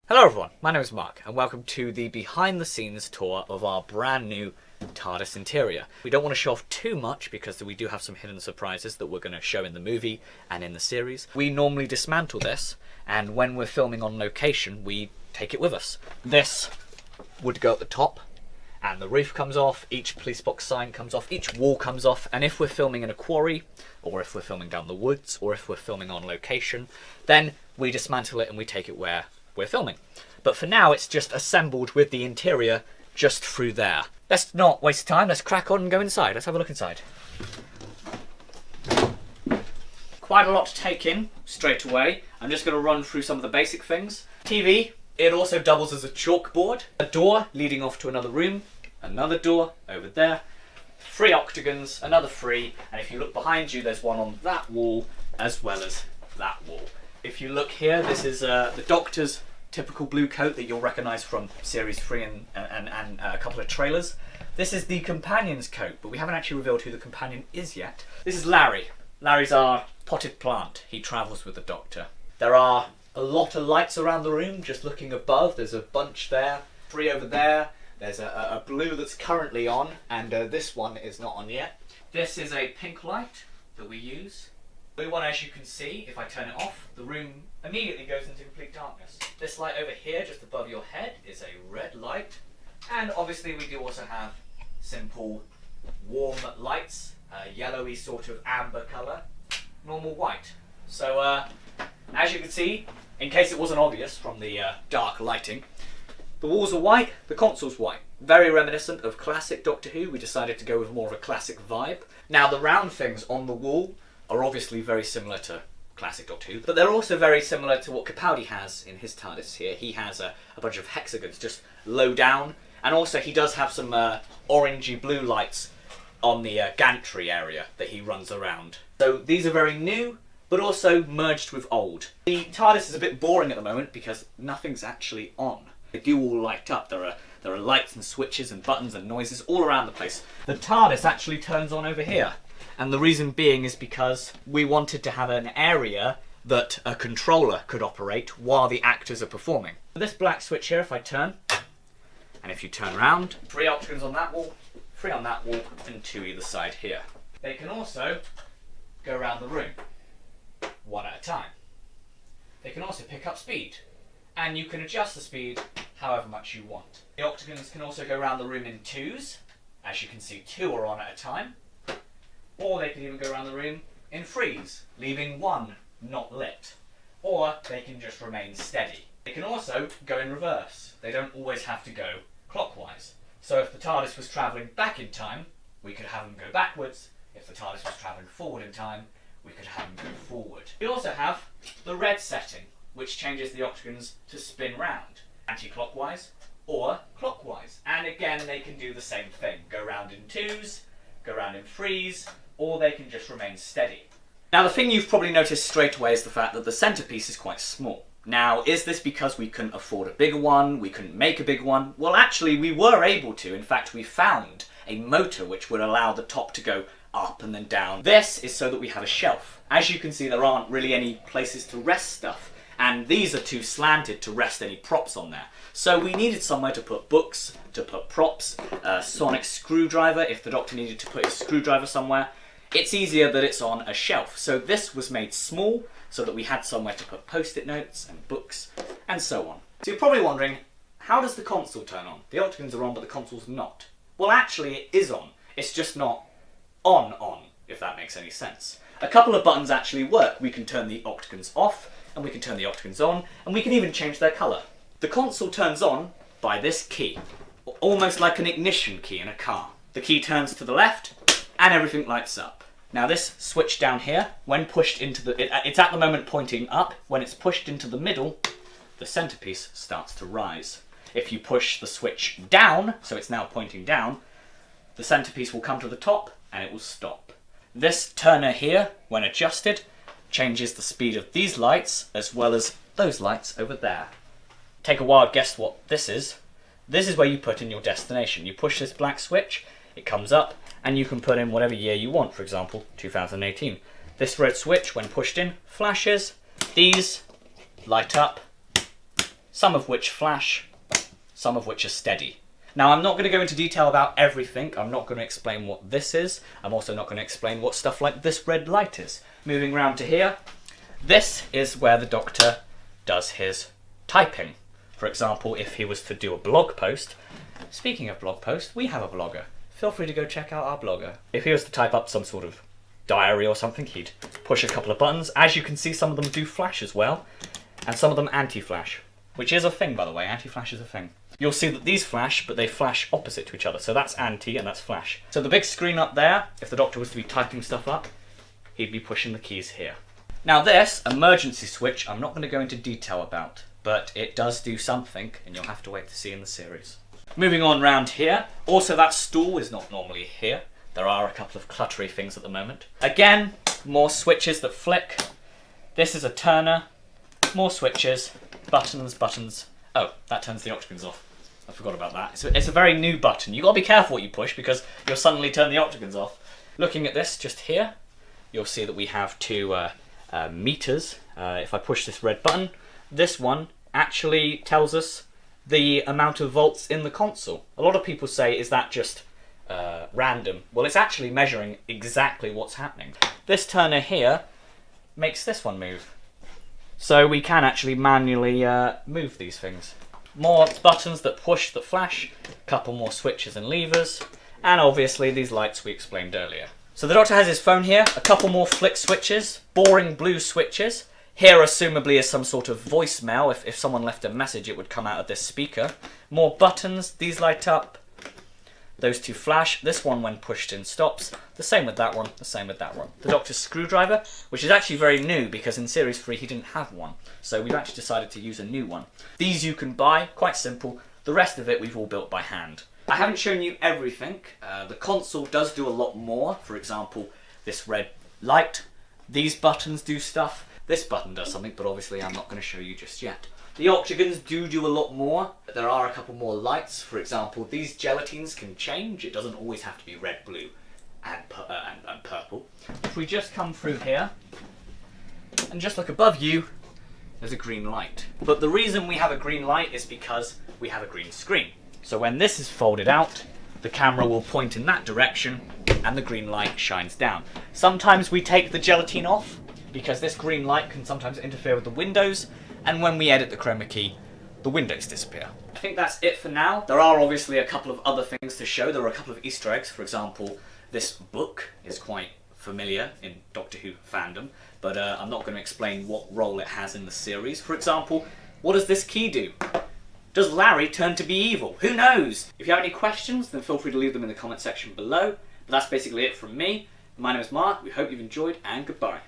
Hello everyone, my name is Mark and welcome to the behind the scenes tour of our brand new Tardis Interior. We don't want to show off too much because we do have some hidden surprises that we're going to show in the movie and in the series. We normally dismantle this, and when we're filming on location we take it with us. This would go at the top and the roof comes off, each police box sign comes off, each wall comes off, and if we're filming in a quarry, or if we're filming down the woods, or if we're filming on location, then we dismantle it and we take it where we're filming. But for now it's just assembled with the interior just through there. Let's not waste time, let's crack on and go inside. Let's have a look inside. Quite a lot to take in straight away. I'm just going to run through some of the basic things. TV, it also doubles as a chalkboard. A door leading off to another room, another door over there, 3 octagons, another 3, and if you look behind you there's one on that wall as well as that wall. If you look here, this is the Doctor's typical blue coat that you'll recognise from Series 3 and a couple of trailers. This is the companion's coat, but we haven't actually revealed who the companion is yet. This is Larry. Larry's our potted plant. He travels with the Doctor. There are a lot of lights around the room, just looking above. There's a bunch there, 3 over there. There's a blue that's currently on, and this one is not on yet. This is a pink light that we use. Blue one, as you can see, if I turn it off, the room immediately goes into complete darkness. This light over here, just above your head, is a red light. And obviously we do also have simple warm lights, yellowy sort of amber colour, normal white. So as you can see, in case it wasn't obvious from the dark lighting, the walls are white, the console's white. Very reminiscent of classic Doctor Who. We decided to go with more of a classic vibe. Now the round things on the wall are obviously very similar to classic Doctor Who, but they're also very similar to what Capaldi has in his TARDIS here. He has a bunch of hexagons just low down, and also he does have some orangey blue lights on the gantry area that he runs around. So these are very new, but also merged with old. The TARDIS is a bit boring at the moment because nothing's actually on. They do all light up. There are lights and switches and buttons and noises all around the place. The TARDIS actually turns on over here. And the reason being is because we wanted to have an area that a controller could operate while the actors are performing. This black switch here, if I turn, and if you turn around, 3 octagons on that wall, 3 on that wall, and 2 either side here. They can also go around the room, 1 at a time. They can also pick up speed, and you can adjust the speed however much you want. The octagons can also go around the room in 2s. As you can see, 2 are on at a time. Or they can even go around the room in 3s, leaving 1 not lit. Or they can just remain steady. They can also go in reverse. They don't always have to go clockwise. So if the TARDIS was travelling back in time, we could have them go backwards. If the TARDIS was travelling forward in time, we could have them go forward. We also have the red setting, which changes the octagons to spin round, anti-clockwise or clockwise. And again, they can do the same thing. Go round in 2s, go round in 3s, or they can just remain steady. Now the thing you've probably noticed straight away is the fact that the centrepiece is quite small. Now, is this because we couldn't afford a bigger one, we couldn't make a big one? Well, actually we were able to. In fact, we found a motor which would allow the top to go up and then down. This is so that we have a shelf. As you can see, there aren't really any places to rest stuff, and these are too slanted to rest any props on there. So we needed somewhere to put books, to put props, a sonic screwdriver if the Doctor needed to put his screwdriver somewhere. It's easier that it's on a shelf. So this was made small so that we had somewhere to put post-it notes and books and so on. So you're probably wondering, how does the console turn on? The octagons are on, but the console's not. Well, actually it is on. It's just not on, if that makes any sense. A couple of buttons actually work. We can turn the octagons off, and we can turn the octagons on, and we can even change their colour. The console turns on by this key, almost like an ignition key in a car. The key turns to the left, and everything lights up. Now this switch down here, when pushed into it's at the moment pointing up. When it's pushed into the middle, the centrepiece starts to rise. If you push the switch down, so it's now pointing down, the centrepiece will come to the top and it will stop. This turner here, when adjusted, changes the speed of these lights as well as those lights over there. Take a wild guess what this is. This is where you put in your destination. You push this black switch, it comes up, and you can put in whatever year you want, for example, 2018. This red switch, when pushed in, flashes. These light up, some of which flash, some of which are steady. Now, I'm not going to go into detail about everything. I'm not going to explain what this is. I'm also not going to explain what stuff like this red light is. Moving around to here, this is where the doctor does his typing. For example, if he was to do a blog post. Speaking of blog posts, we have a blogger. Feel free to go check out our blogger. If he was to type up some sort of diary or something, he'd push a couple of buttons. As you can see, some of them do flash as well, and some of them anti-flash, which is a thing, by the way. Anti-flash is a thing. You'll see that these flash, but they flash opposite to each other. So that's anti and that's flash. So the big screen up there, if the doctor was to be typing stuff up, he'd be pushing the keys here. Now this emergency switch, I'm not going to go into detail about, but it does do something, and you'll have to wait to see in the series. Moving on round here, also that stool is not normally here. There are a couple of cluttery things at the moment. Again, more switches that flick. This is a turner, more switches, buttons, buttons. Oh, that turns the octagons off. I forgot about that. It's a very new button. You've got to be careful what you push because you'll suddenly turn the octagons off. Looking at this just here, you'll see that we have two meters. If I push this red button, this one actually tells us the amount of volts in the console. A lot of people say, is that just random? Well, it's actually measuring exactly what's happening. This turner here makes this one move. So we can actually manually move these things. More buttons that push, that flash, a couple more switches and levers, and obviously these lights we explained earlier. So the doctor has his phone here, a couple more flick switches, boring blue switches. Here, assumably, is some sort of voicemail. If someone left a message, it would come out of this speaker. More buttons, these light up. Those two flash. This one, when pushed in, stops. The same with that one, the same with that one. The doctor's screwdriver, which is actually very new because in Series 3 he didn't have one. So we've actually decided to use a new one. These you can buy, quite simple. The rest of it we've all built by hand. I haven't shown you everything. The console does do a lot more. For example, this red light. These buttons do stuff. This button does something, but obviously I'm not going to show you just yet. The octagons do a lot more. There are a couple more lights. For example, these gelatines can change. It doesn't always have to be red, blue, and purple. If we just come through here, and just look above you, there's a green light. But the reason we have a green light is because we have a green screen. So when this is folded out, the camera will point in that direction, and the green light shines down. Sometimes we take the gelatine off, because this green light can sometimes interfere with the windows, and when we edit the chroma key, the windows disappear. I think that's it for now. There are obviously a couple of other things to show. There are a couple of Easter eggs. For example, this book is quite familiar in Doctor Who fandom, but I'm not going to explain what role it has in the series. For example, what does this key do? Does Larry turn to be evil? Who knows? If you have any questions, then feel free to leave them in the comment section below. But that's basically it from me. My name is Mark. We hope you've enjoyed, and goodbye.